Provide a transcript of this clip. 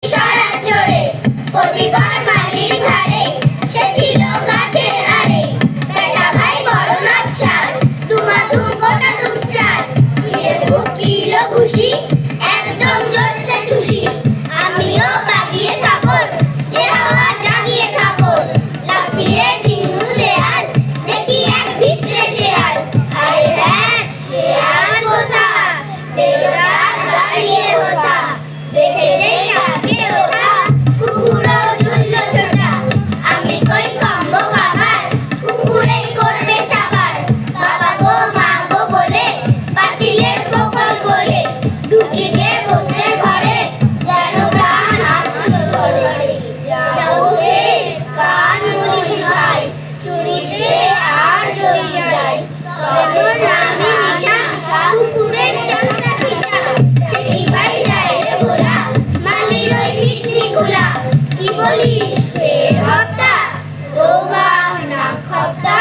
সরাত জোরে পড়বি কর মালির ঘাড়ে সে ছিল গাছের আড়ে বেটা ভাই বড় নাচ্ছার তুমা তুম গোটা দুপচার কিলে খুব কিলো খুশি একদম জোরসে খুশি আমিও বাগিয়ে কাপড় যে হাওয়া জাগিয়ে কাপড় লাফিয়ে ডিঙ্গু দেয়াল দেখি এক ভিতরে শেয়াল আরে দেখ শেয়াল কোথা দেওরা দাঁড়িয়ে হোতা দেখে যেই আগে ওঠা কুকুরও ঝুলল ছোটা আমি কই কম্বো খাবার কুকুরেই করবে সাবার বাবা গো মা গো বলে পাঁচিলের ফোকর করে ঢুকে গিয়ে বসে ঘরে যেন প্রাণ আসলো ঘরে যাও হে কান মুড়ি খাই চুরিতে আর জড়িয়ে যাই তখন রানী মিঠা কুকুরের চামড়া পিঠা সেই ভাই যায় রে ভোলা মালির ওই ভিতরি খোলা কি বলিস রে হপ্তা তৌবা না খপ্তা